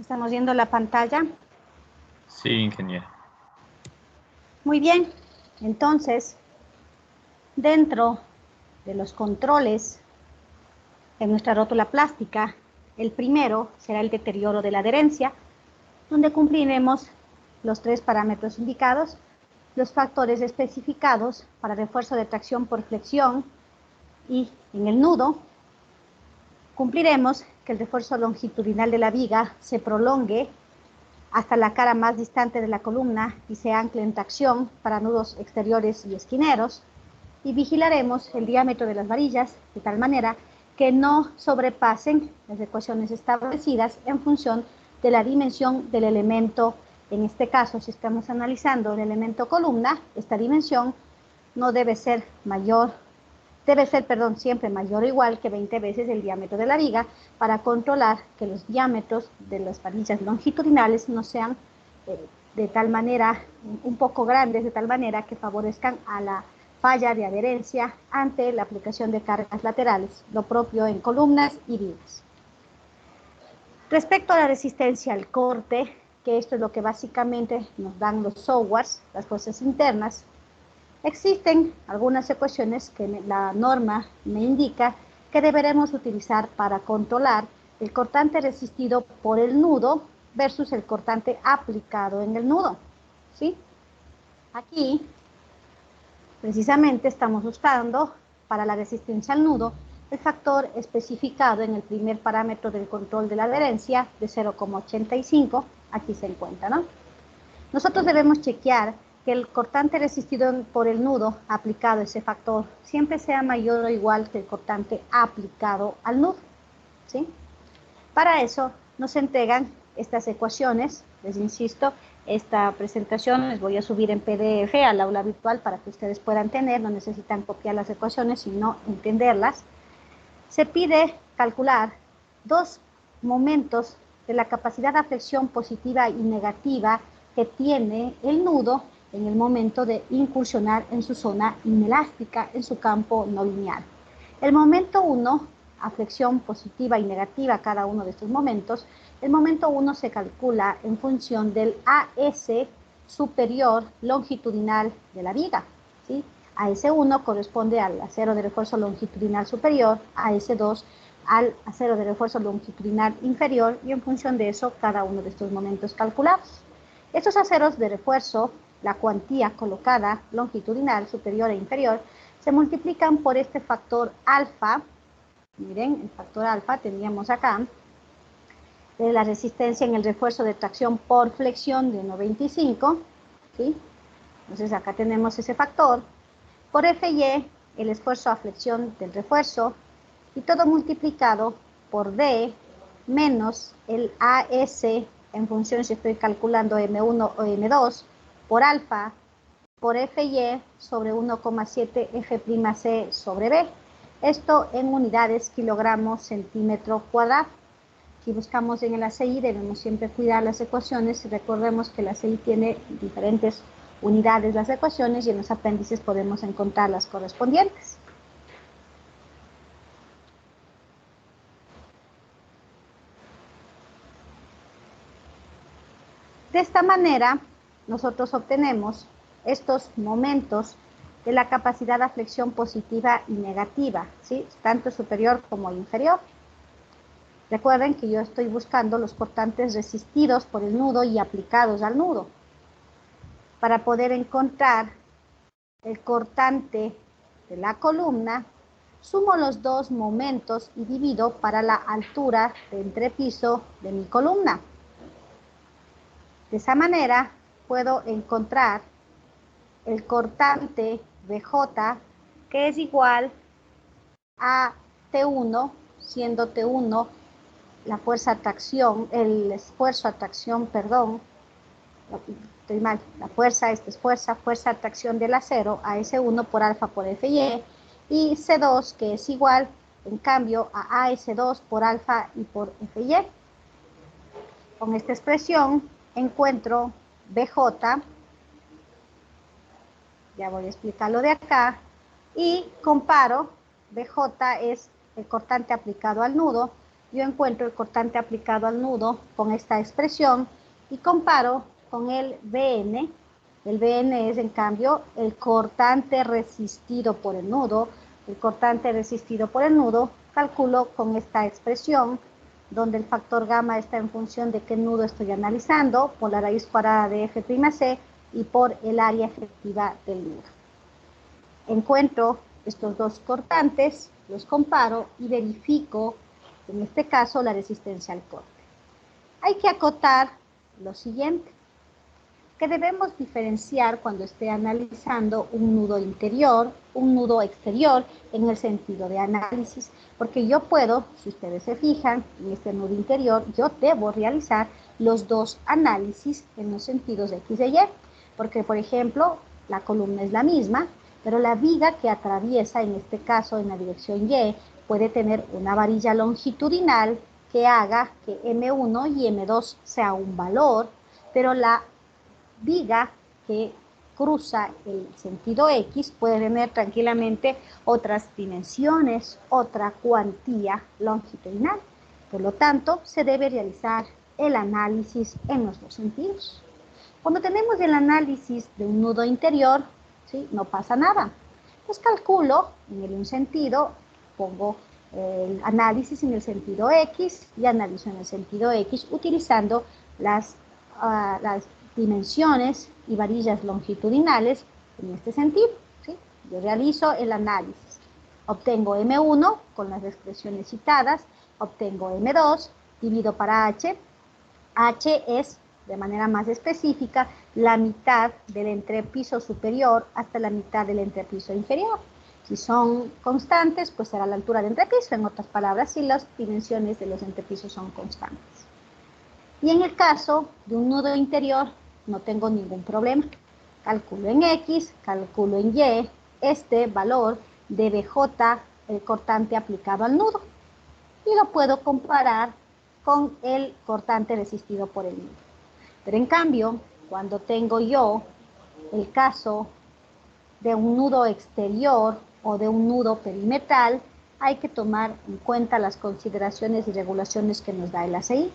¿Estamos viendo la pantalla? Sí, ingeniero. Muy bien. Entonces, dentro de los controles en nuestra rótula plástica, el primero será el deterioro de la adherencia, donde cumpliremos los 3 parámetros indicados, los factores especificados para refuerzo de tracción por flexión y en el nudo, cumpliremos que el refuerzo longitudinal de la viga se prolongue hasta la cara más distante de la columna y se ancle en tracción para nudos exteriores y esquineros, y vigilaremos el diámetro de las varillas de tal manera que no sobrepasen las ecuaciones establecidas en función de la dimensión del elemento. En este caso, si estamos analizando el elemento columna, esta dimensión no debe ser mayor, siempre mayor o igual que 20 veces el diámetro de la viga, para controlar que los diámetros de las varillas longitudinales no sean de tal manera, un poco grandes, de tal manera que favorezcan a la falla de adherencia ante la aplicación de cargas laterales, lo propio en columnas y vigas. Respecto a la resistencia al corte, que esto es lo que básicamente nos dan los softwares, las fuerzas internas, existen algunas ecuaciones que la norma me indica que deberemos utilizar para controlar el cortante resistido por el nudo versus el cortante aplicado en el nudo, ¿sí? Aquí, precisamente, estamos buscando para la resistencia al nudo el factor especificado en el primer parámetro del control de la adherencia de 0,85, aquí se encuentra, ¿no? Nosotros debemos chequear que el cortante resistido por el nudo aplicado, ese factor, siempre sea mayor o igual que el cortante aplicado al nudo, ¿sí? Para eso nos entregan estas ecuaciones. Les insisto, esta presentación les voy a subir en PDF al aula virtual para que ustedes puedan tener, no necesitan copiar las ecuaciones, sino entenderlas. Se pide calcular 2 momentos de la capacidad de flexión positiva y negativa que tiene el nudo en el momento de incursionar en su zona inelástica, en su campo no lineal. El momento 1, a flexión positiva y negativa, cada uno de estos momentos, el momento 1 se calcula en función del AS superior longitudinal de la viga, ¿sí? AS1 corresponde al acero de refuerzo longitudinal superior, AS2 al acero de refuerzo longitudinal inferior, y en función de eso, cada uno de estos momentos calculados. Estos aceros de refuerzo, la cuantía colocada longitudinal superior e inferior, se multiplican por este factor alfa. Miren, el factor alfa teníamos acá, de la resistencia en el refuerzo de tracción por flexión de 1,25, ¿sí? Entonces acá tenemos ese factor, por FY, el esfuerzo a flexión del refuerzo, y todo multiplicado por D menos el AS en función si estoy calculando M1 o M2 por alfa por FY sobre 1,7 F'C sobre B. Esto en unidades kilogramos centímetro cuadrado. Si buscamos en el ACI, debemos siempre cuidar las ecuaciones. Recordemos que el ACI tiene diferentes unidades las ecuaciones y en los apéndices podemos encontrar las correspondientes. De esta manera, nosotros obtenemos estos momentos de la capacidad de flexión positiva y negativa, ¿sí? Tanto superior como inferior. Recuerden que yo estoy buscando los cortantes resistidos por el nudo y aplicados al nudo. Para poder encontrar el cortante de la columna, sumo los 2 momentos y divido para la altura de entrepiso de mi columna. De esa manera puedo encontrar el cortante BJ, que es igual a T1, siendo T1 la fuerza tracción, el esfuerzo a tracción, perdón, estoy mal, la fuerza, esta es fuerza a tracción del acero, a S1 por alfa por FY, y C2, que es igual, en cambio, a AS2 por alfa y por FY. Con esta expresión encuentro BJ, ya voy a explicarlo de acá, y comparo, BJ es el cortante aplicado al nudo, yo encuentro el cortante aplicado al nudo con esta expresión y comparo con el Bn. El Bn es, en cambio, el cortante resistido por el nudo. El cortante resistido por el nudo calculo con esta expresión, donde el factor gamma está en función de qué nudo estoy analizando, por la raíz cuadrada de F'C y por el área efectiva del nudo. Encuentro estos dos cortantes, los comparo y verifico, en este caso, la resistencia al corte. Hay que acotar lo siguiente, que debemos diferenciar cuando esté analizando un nudo interior, un nudo exterior, en el sentido de análisis, porque yo puedo, si ustedes se fijan, en este nudo interior, yo debo realizar los dos análisis en los sentidos X y Y, porque, por ejemplo, la columna es la misma, pero la viga que atraviesa, en este caso en la dirección Y, puede tener una varilla longitudinal que haga que M1 y M2 sea un valor, pero la viga que cruza el sentido X puede tener tranquilamente otras dimensiones, otra cuantía longitudinal. Por lo tanto, se debe realizar el análisis en los dos sentidos. Cuando tenemos el análisis de un nudo interior, ¿sí?, no pasa nada. Pues calculo en un sentido, pongo el análisis en el sentido X y analizo en el sentido X utilizando las dimensiones y varillas longitudinales en este sentido, ¿sí? Yo realizo el análisis, obtengo M1 con las expresiones citadas, obtengo M2, divido para H, H es, de manera más específica, la mitad del entrepiso superior hasta la mitad del entrepiso inferior. Si son constantes, pues será la altura del entrepiso, en otras palabras, si las dimensiones de los entrepisos son constantes. Y en el caso de un nudo interior, no tengo ningún problema. Calculo en X, calculo en Y, este valor de BJ, el cortante aplicado al nudo. Y lo puedo comparar con el cortante resistido por el nudo. Pero en cambio, cuando tengo yo el caso de un nudo exterior o de un nudo perimetral, hay que tomar en cuenta las consideraciones y regulaciones que nos da el ACI.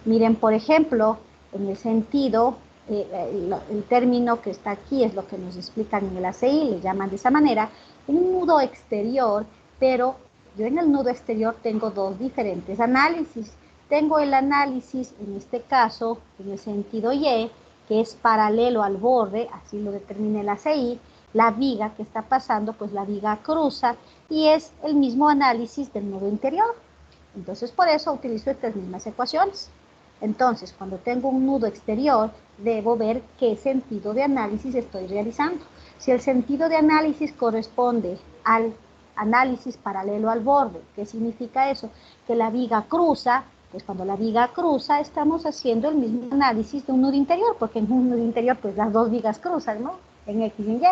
Miren, por ejemplo, en el sentido, el término que está aquí es lo que nos explican en el ACI, le llaman de esa manera, un nudo exterior, pero yo en el nudo exterior tengo dos diferentes análisis. Tengo el análisis, en este caso, en el sentido Y, que es paralelo al borde, así lo determina el ACI, la viga que está pasando, pues la viga cruza, y es el mismo análisis del nudo interior. Entonces, por eso utilizo estas mismas ecuaciones. Entonces, cuando tengo un nudo exterior, debo ver qué sentido de análisis estoy realizando. Si el sentido de análisis corresponde al análisis paralelo al borde, ¿qué significa eso? Que la viga cruza, pues cuando la viga cruza estamos haciendo el mismo análisis de un nudo interior, porque en un nudo interior pues las dos vigas cruzan, ¿no? En X y en Y.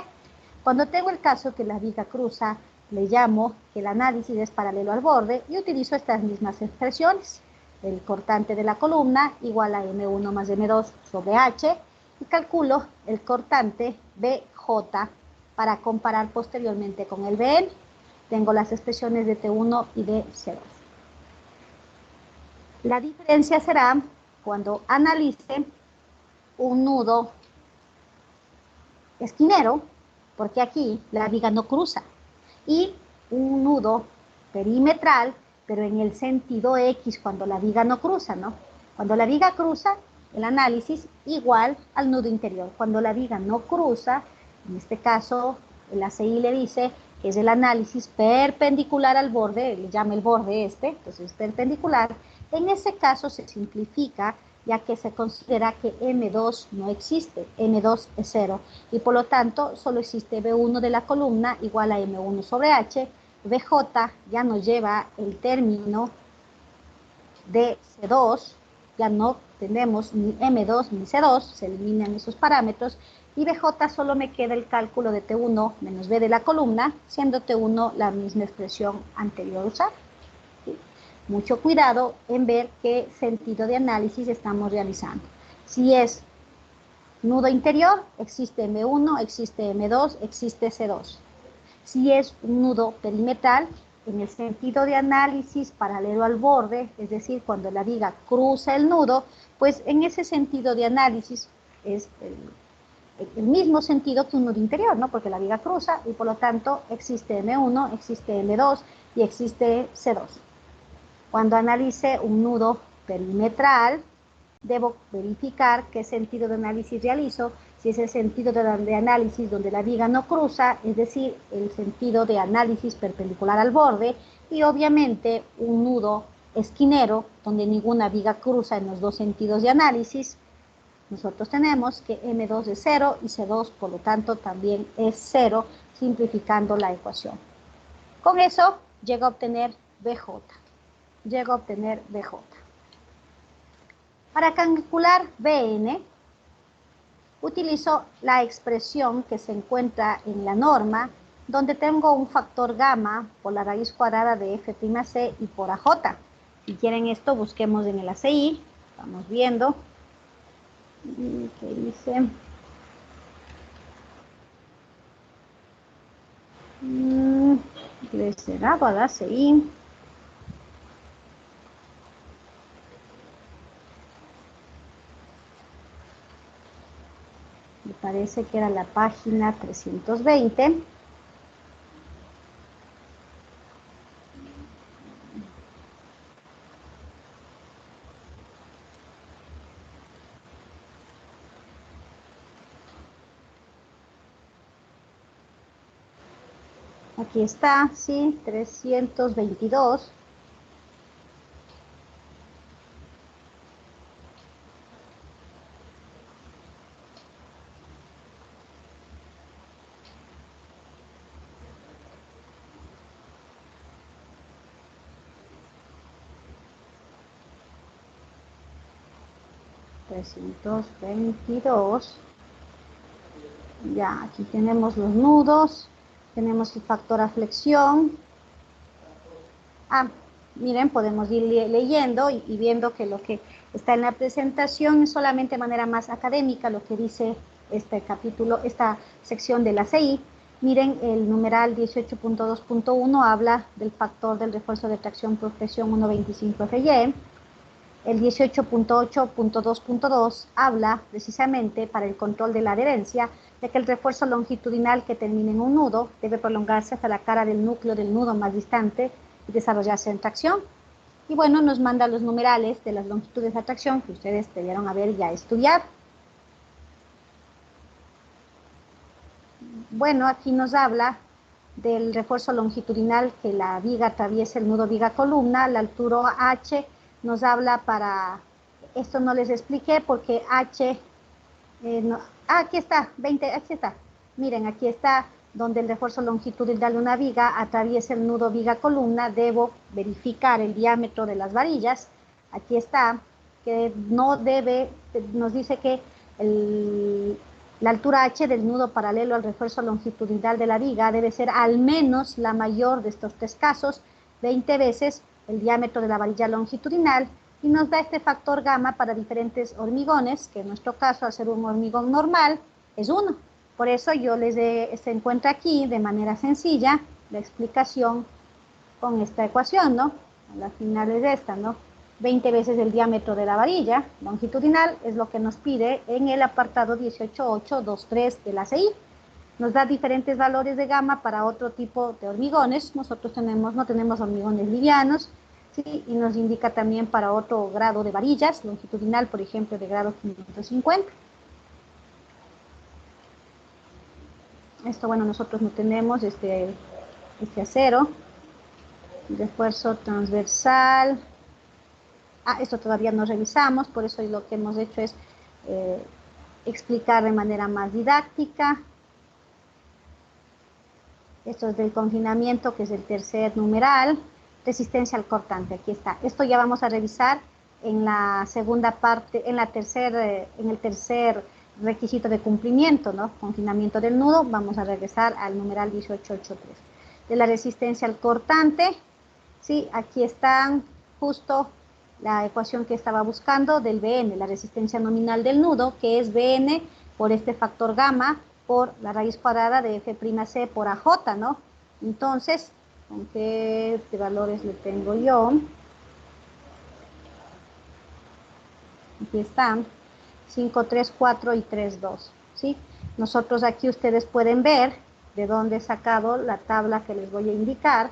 Cuando tengo el caso que la viga cruza, le llamo que el análisis es paralelo al borde y utilizo estas mismas expresiones. El cortante de la columna igual a M1 más M2 sobre H y calculo el cortante BJ para comparar posteriormente con el BN. Tengo las expresiones de T1 y de C2. La diferencia será cuando analice un nudo esquinero, porque aquí la viga no cruza, y un nudo perimetral, pero en el sentido X, cuando la viga no cruza, ¿no? Cuando la viga cruza, el análisis igual al nudo interior. Cuando la viga no cruza, en este caso, el ACI le dice que es el análisis perpendicular al borde, le llama el borde este, entonces es perpendicular. En ese caso se simplifica, ya que se considera que M2 no existe, M2 es 0, y por lo tanto solo existe B1 de la columna igual a M1 sobre H, BJ ya nos lleva el término de C2, ya no tenemos ni M2 ni C2, se eliminan esos parámetros, y BJ solo me queda el cálculo de T1 menos B de la columna, siendo T1 la misma expresión anterior usada. Mucho cuidado en ver qué sentido de análisis estamos realizando. Si es nudo interior, existe M1, existe M2, existe C2. Si es un nudo perimetral, en el sentido de análisis paralelo al borde, es decir, cuando la viga cruza el nudo, pues en ese sentido de análisis es el mismo sentido que un nudo interior, ¿no? Porque la viga cruza y por lo tanto existe M1, existe M2 y existe C2. Cuando analice un nudo perimetral, debo verificar qué sentido de análisis realizo, si es el sentido de análisis donde la viga no cruza, es decir, el sentido de análisis perpendicular al borde, y obviamente un nudo esquinero donde ninguna viga cruza en los dos sentidos de análisis. Nosotros tenemos que M2 es 0 y C2 por lo tanto también es 0, simplificando la ecuación. Con eso llego a obtener BJ. Para calcular Bn, utilizo la expresión que se encuentra en la norma, donde tengo un factor gamma por la raíz cuadrada de F'C y por AJ. Si quieren esto, busquemos en el ACI. Vamos viendo. ¿Qué dice? ¿Qué será para ACI? Me parece que era la página 320. Aquí está, sí, 322. Ya, aquí tenemos los nudos, tenemos el factor a flexión. Miren, podemos ir leyendo y viendo que lo que está en la presentación es solamente de manera más académica lo que dice este capítulo, esta sección de la CI. Miren, el numeral 18.2.1 habla del factor del refuerzo de tracción por presión 1.25 FY. El 18.8.2.2 habla precisamente para el control de la adherencia de que el refuerzo longitudinal que termina en un nudo debe prolongarse hasta la cara del núcleo del nudo más distante y desarrollarse en tracción. Y bueno, nos manda los numerales de las longitudes de tracción que ustedes debieron haber ya estudiado. Bueno, aquí nos habla del refuerzo longitudinal que la viga atraviesa el nudo viga columna, la altura H nos habla para, esto no les expliqué porque H, aquí está, 20, aquí está, miren, aquí está donde el refuerzo longitudinal de una viga atraviesa el nudo viga columna, debo verificar el diámetro de las varillas, aquí está, que no debe, nos dice que la altura H del nudo paralelo al refuerzo longitudinal de la viga debe ser al menos la mayor de estos tres casos, 20 veces el diámetro de la varilla longitudinal, y nos da este factor gamma para diferentes hormigones, que en nuestro caso, al ser un hormigón normal, es 1. Por eso yo se encuentra aquí de manera sencilla la explicación con esta ecuación, ¿no? A la final es esta, ¿no? 20 veces el diámetro de la varilla longitudinal es lo que nos pide en el apartado 18.8.2.3 de la CI. Nos da diferentes valores de gamma para otro tipo de hormigones. Nosotros no tenemos hormigones livianos, ¿sí? Y nos indica también para otro grado de varillas, longitudinal, por ejemplo, de grado 550. Esto, bueno, nosotros no tenemos este acero. Refuerzo transversal. Esto todavía no revisamos, por eso lo que hemos hecho es explicar de manera más didáctica. Esto es del confinamiento, que es el tercer numeral. Resistencia al cortante, aquí está. Esto ya vamos a revisar en la segunda parte, en el tercer requisito de cumplimiento, ¿no? Confinamiento del nudo. Vamos a regresar al numeral 18.8.3. De la resistencia al cortante, ¿sí? Aquí están justo la ecuación que estaba buscando del Bn, la resistencia nominal del nudo, que es Bn por este factor gamma por la raíz cuadrada de F'C por AJ, ¿no? Entonces, ¿Con qué valores le tengo yo? Aquí están, 5, 3, 4 y 3, 2, ¿sí? Nosotros aquí ustedes pueden ver de dónde he sacado la tabla que les voy a indicar.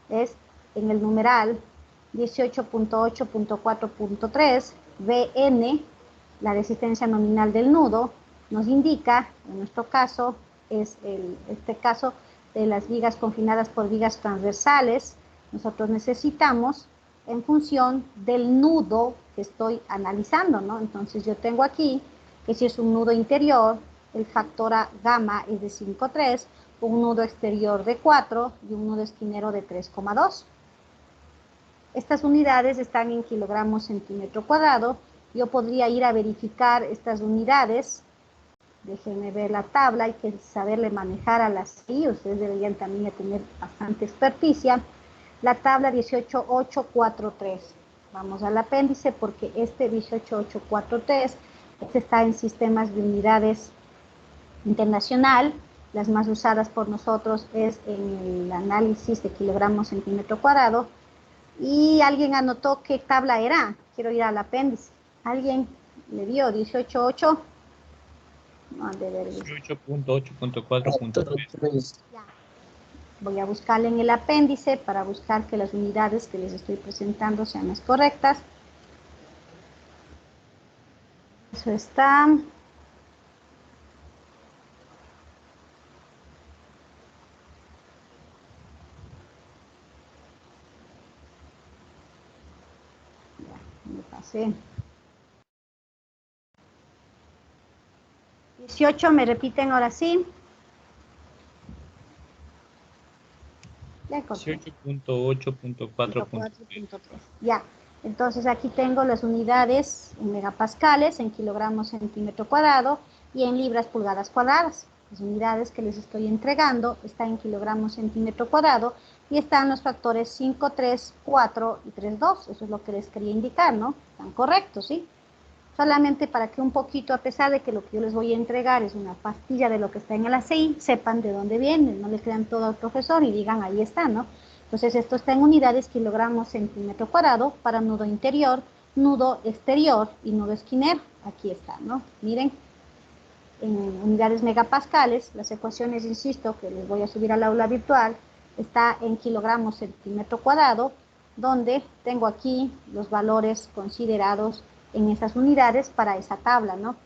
Es en el numeral 18.8.4.3, Vn, la resistencia nominal del nudo, nos indica, en nuestro caso, es este caso de las vigas confinadas por vigas transversales. Nosotros necesitamos en función del nudo que estoy analizando, ¿no? Entonces yo tengo aquí que si es un nudo interior, el factor gamma es de 5,3, un nudo exterior de 4 y un nudo esquinero de 3,2. Estas unidades están en kilogramos centímetro cuadrado. Yo podría ir a verificar estas unidades. Déjenme ver la tabla, hay que saberle manejar a las CI, ustedes deberían también tener bastante experticia. La tabla 18843. Vamos al apéndice porque este 18843 este está en sistemas de unidades internacional. Las más usadas por nosotros es en el análisis de kilogramos centímetro cuadrado. Y alguien anotó qué tabla era. Quiero ir al apéndice. ¿Alguien le dio 18.8? No, de ver. 18.8.4.3. Voy a buscarle en el apéndice para buscar que las unidades que les estoy presentando sean las correctas. Eso está. Ya, me pasé. 18, me repiten ahora sí. 18.8.4.3. Ya, entonces aquí tengo las unidades en megapascales, en kilogramos centímetro cuadrado y en libras pulgadas cuadradas. Las unidades que les estoy entregando están en kilogramos centímetro cuadrado y están los factores 5, 3, 4 y 3, 2. Eso es lo que les quería indicar, ¿no? Están correctos, ¿sí? Solamente para que un poquito, a pesar de que lo que yo les voy a entregar es una pastilla de lo que está en el ACI, sepan de dónde viene, no le crean todo al profesor y digan, ahí está, ¿no? Entonces esto está en unidades kilogramos centímetro cuadrado para nudo interior, nudo exterior y nudo esquinero. Aquí está, ¿no? Miren, en unidades megapascales, las ecuaciones, insisto, que les voy a subir al aula virtual, está en kilogramos centímetro cuadrado, donde tengo aquí los valores considerados en esas unidades para esa tabla, ¿no?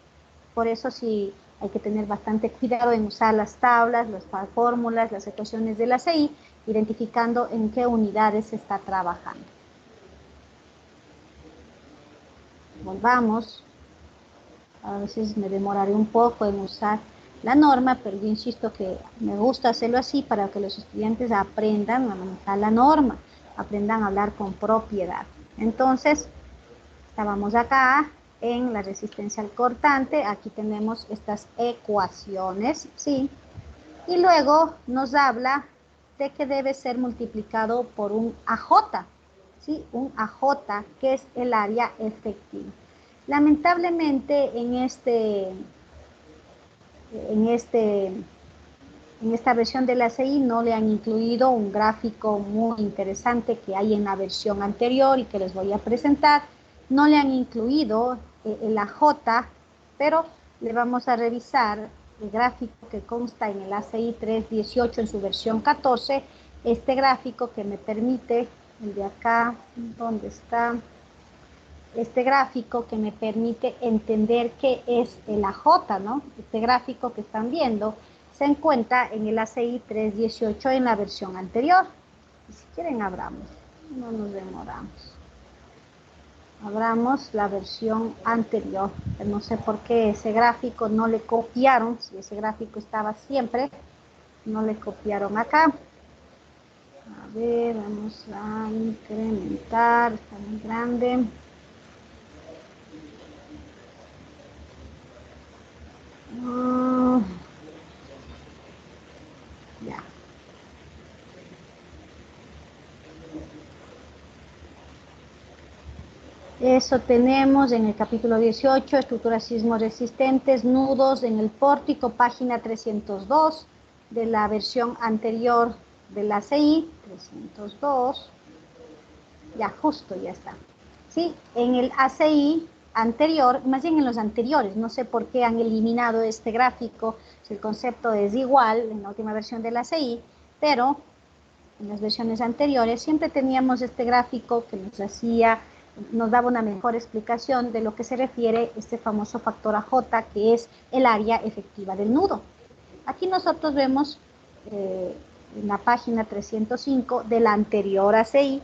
Por eso sí hay que tener bastante cuidado en usar las tablas, las fórmulas, las ecuaciones de la CI, identificando en qué unidades se está trabajando. Volvamos. A veces me demoraré un poco en usar la norma, pero yo insisto que me gusta hacerlo así para que los estudiantes aprendan a manejar la norma, aprendan a hablar con propiedad. Entonces, estábamos acá en la resistencia al cortante, aquí tenemos estas ecuaciones, ¿sí? Y luego nos habla de que debe ser multiplicado por un AJ, ¿sí? Un AJ, que es el área efectiva. Lamentablemente en esta versión de la CI no le han incluido un gráfico muy interesante que hay en la versión anterior y que les voy a presentar. No le han incluido el AJ, pero le vamos a revisar el gráfico que consta en el ACI 318 en su versión 14. Este gráfico que me permite, el de acá, ¿dónde está? Este gráfico que me permite entender qué es el AJ, ¿no? Este gráfico que están viendo se encuentra en el ACI 318 en la versión anterior. Y si quieren, abramos, no nos demoramos. Abramos la versión anterior. No sé por qué ese gráfico no le copiaron, si ese gráfico estaba siempre, no le copiaron acá. A ver, vamos a incrementar, está muy grande. Ya. Eso tenemos en el capítulo 18, estructuras sismoresistentes, nudos en el pórtico, página 302 de la versión anterior del ACI, 302, ya justo, ya está. ¿Sí? En el ACI anterior, más bien en los anteriores, no sé por qué han eliminado este gráfico, si el concepto es igual en la última versión del ACI, pero en las versiones anteriores siempre teníamos este gráfico que nos daba una mejor explicación de lo que se refiere este famoso factor AJ, que es el área efectiva del nudo. Aquí nosotros vemos en la página 305 de la anterior ACI.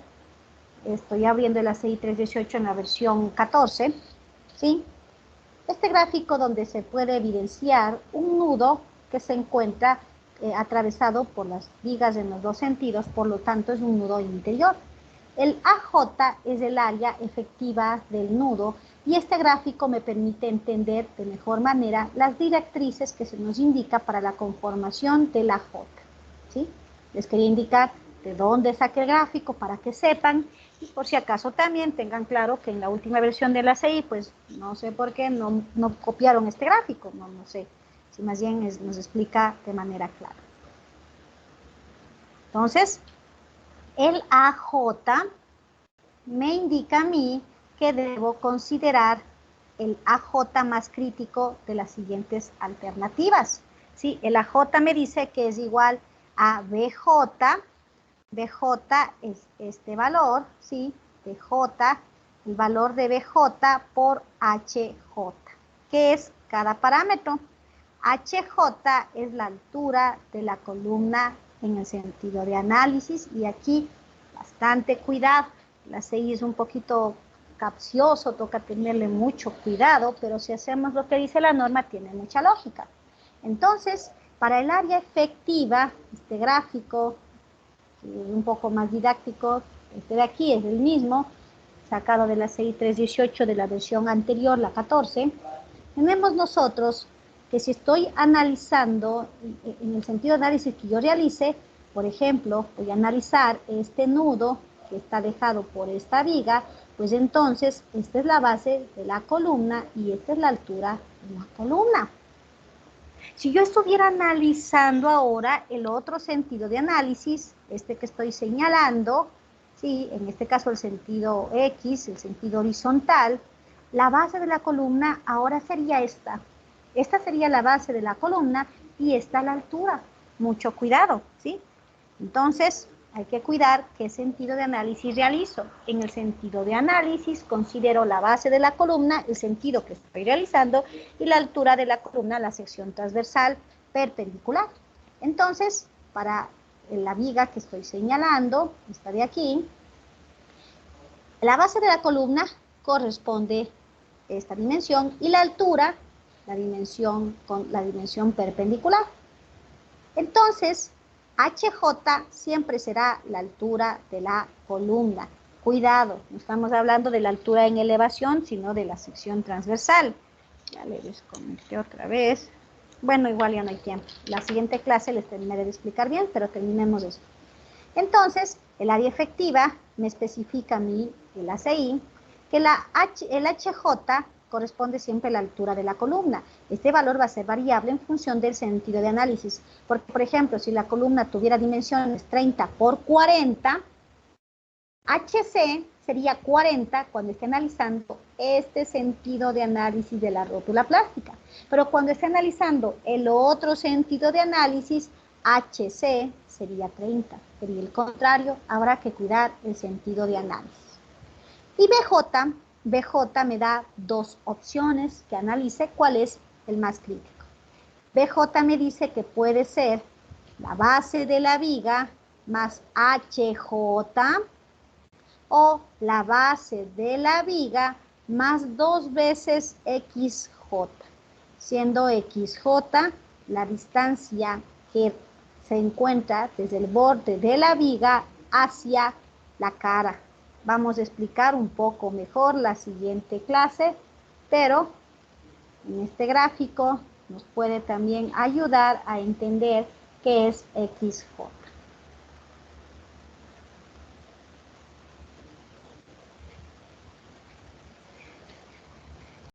Estoy abriendo el ACI 318 en la versión 14, ¿sí? Este gráfico donde se puede evidenciar un nudo que se encuentra atravesado por las vigas en los dos sentidos, por lo tanto es un nudo interior. El AJ es el área efectiva del nudo y este gráfico me permite entender de mejor manera las directrices que se nos indica para la conformación del AJ, ¿sí? Les quería indicar de dónde saqué el gráfico para que sepan y por si acaso también tengan claro que en la última versión de la CI, pues no sé por qué no copiaron este gráfico, no sé, si más bien nos explica de manera clara. Entonces, el AJ me indica a mí que debo considerar el AJ más crítico de las siguientes alternativas. ¿Sí? El AJ me dice que es igual a BJ. BJ es este valor, ¿sí? BJ, el valor de BJ por HJ, que es cada parámetro. HJ es la altura de la columna en el sentido de análisis y aquí bastante cuidado. La CI es un poquito capcioso, toca tenerle mucho cuidado, pero si hacemos lo que dice la norma tiene mucha lógica. Entonces, para el área efectiva, este gráfico un poco más didáctico, este de aquí es el mismo, sacado de la CI 318 de la versión anterior, la 14, tenemos nosotros que si estoy analizando, en el sentido de análisis que yo realice, por ejemplo, voy a analizar este nudo que está dejado por esta viga, pues entonces esta es la base de la columna y esta es la altura de la columna. Si yo estuviera analizando ahora el otro sentido de análisis, este que estoy señalando, ¿sí? En este caso el sentido X, el sentido horizontal, la base de la columna ahora sería esta. Esta sería la base de la columna y esta la altura. Mucho cuidado, ¿sí? Entonces, hay que cuidar qué sentido de análisis realizo. En el sentido de análisis considero la base de la columna, el sentido que estoy realizando, y la altura de la columna, la sección transversal perpendicular. Entonces, para la viga que estoy señalando, esta de aquí, la base de la columna corresponde a esta dimensión y la altura, la dimensión con la dimensión perpendicular. Entonces, HJ siempre será la altura de la columna. Cuidado, no estamos hablando de la altura en elevación, sino de la sección transversal. Ya le desconecté otra vez. Bueno, igual ya no hay tiempo. La siguiente clase les terminaré de explicar bien, pero terminemos esto. Entonces, el área efectiva me especifica a mí, el ACI, que el HJ corresponde siempre a la altura de la columna. Este valor va a ser variable en función del sentido de análisis. Porque, por ejemplo, si la columna tuviera dimensiones 30 por 40, HC sería 40 cuando esté analizando este sentido de análisis de la rótula plástica. Pero cuando esté analizando el otro sentido de análisis, HC sería 30. Sería el contrario, habrá que cuidar el sentido de análisis. Y BJ me da dos opciones que analice cuál es el más crítico. BJ me dice que puede ser la base de la viga más HJ o la base de la viga más 2 veces XJ, siendo XJ la distancia que se encuentra desde el borde de la viga hacia la cara. Vamos a explicar un poco mejor la siguiente clase, pero en este gráfico nos puede también ayudar a entender qué es XJ.